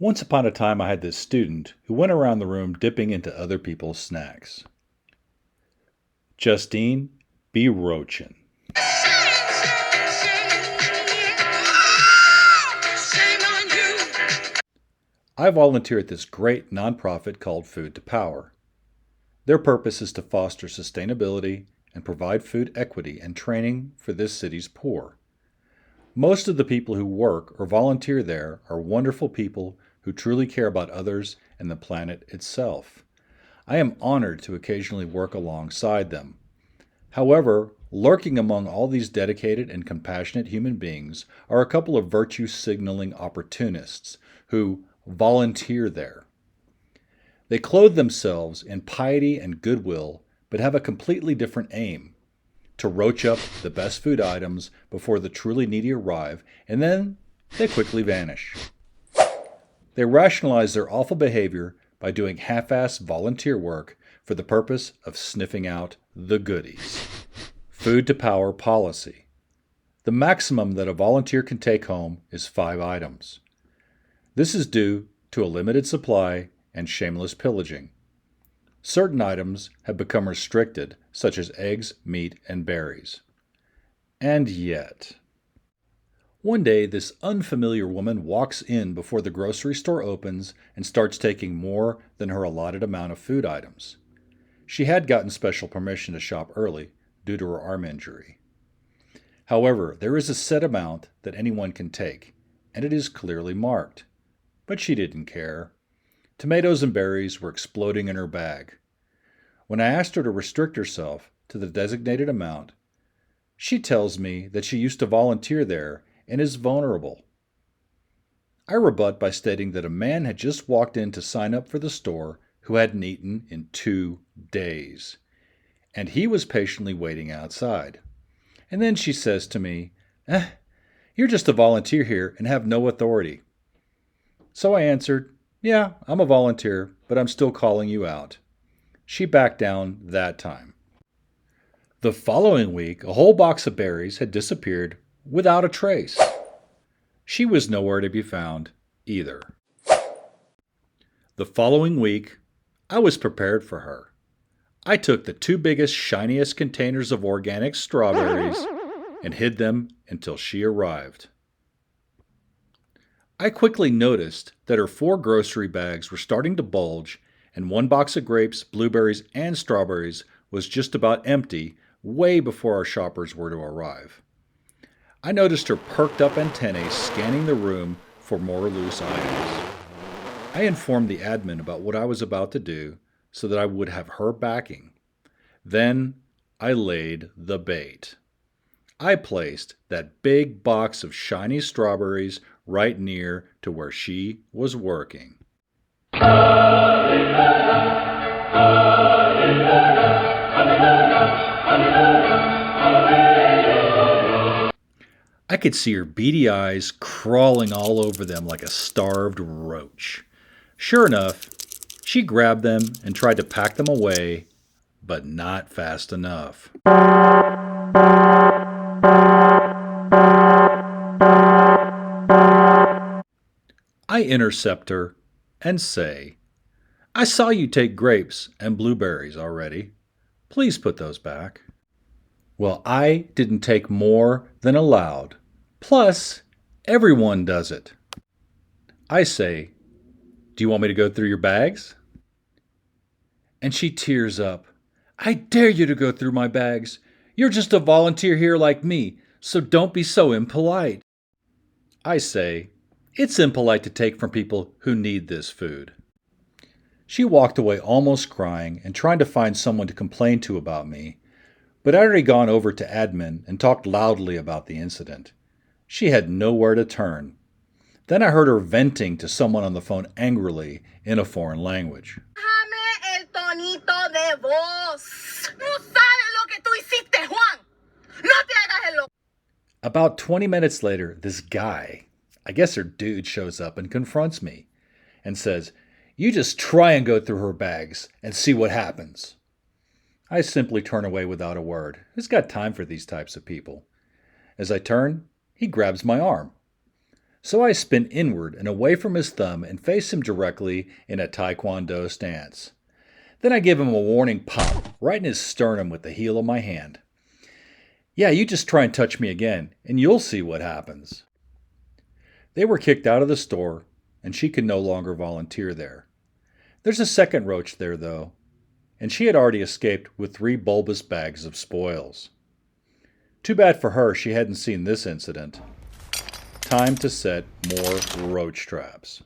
Once upon a time, I had this student who went around the room dipping into other people's snacks. Justine Be Roachin. I volunteer at this great nonprofit called Food to Power. Their purpose is to foster sustainability and provide food equity and training for this city's poor. Most of the people who work or volunteer there are wonderful people who truly care about others and the planet itself. I am honored to occasionally work alongside them. However, lurking among all these dedicated and compassionate human beings are a couple of virtue signaling opportunists who volunteer there. They clothe themselves in piety and goodwill, but have a completely different aim: to roach up the best food items before the truly needy arrive, and then they quickly vanish. They rationalize their awful behavior by doing half-assed volunteer work for the purpose of sniffing out the goodies. Food to Power policy. The maximum that a volunteer can take home is 5 items. This is due to a limited supply and shameless pillaging. Certain items have become restricted, such as eggs, meat, and berries. And yet, one day this unfamiliar woman walks in before the grocery store opens and starts taking more than her allotted amount of food items. She had gotten special permission to shop early due to her arm injury. However, there is a set amount that anyone can take, and it is clearly marked. But she didn't care. Tomatoes and berries were exploding in her bag. When I asked her to restrict herself to the designated amount, she tells me that she used to volunteer there and is vulnerable. I rebut by stating that a man had just walked in to sign up for the store who hadn't eaten in 2 days, and he was patiently waiting outside. And then she says to me, "You're just a volunteer here and have no authority." So I answered, "Yeah, I'm a volunteer, but I'm still calling you out." She backed down that time. The following week, a whole box of berries had disappeared without a trace. She was nowhere to be found either. The following week, I was prepared for her. I took the 2 biggest, shiniest containers of organic strawberries and hid them until she arrived. I quickly noticed that her 4 grocery bags were starting to bulge, and 1 box of grapes, blueberries, and strawberries was just about empty way before our shoppers were to arrive. I noticed her perked up antennae scanning the room for more loose items. I informed the admin about what I was about to do so that I would have her backing. Then I laid the bait. I placed that big box of shiny strawberries right near to where she was working. I could see her beady eyes crawling all over them like a starved roach. Sure enough, she grabbed them and tried to pack them away, but not fast enough. I intercept her and say, "I saw you take grapes and blueberries already. Please put those back." Well, I didn't take more than allowed. Plus, everyone does it. I say, "Do you want me to go through your bags?" And she tears up. "I dare you to go through my bags. You're just a volunteer here like me, so don't be so impolite." I say, "It's impolite to take from people who need this food." She walked away almost crying and trying to find someone to complain to about me, but I'd already gone over to admin and talked loudly about the incident. She had nowhere to turn. Then I heard her venting to someone on the phone angrily in a foreign language. Bájame el tonito de voz. No sabes lo que tú hiciste, Juan. No te hagas el loco. About 20 minutes later, this guy, I guess her dude, shows up and confronts me and says, "You just try and go through her bags and see what happens." I simply turn away without a word. Who's got time for these types of people? As I turn, he grabs my arm. So I spin inward and away from his thumb and face him directly in a taekwondo stance. Then I give him a warning pop right in his sternum with the heel of my hand. Yeah, you just try and touch me again, and you'll see what happens. They were kicked out of the store, and she could no longer volunteer there. There's a second roach there, though, and she had already escaped with 3 bulbous bags of spoils. Too bad for her she hadn't seen this incident. Time to set more roach traps.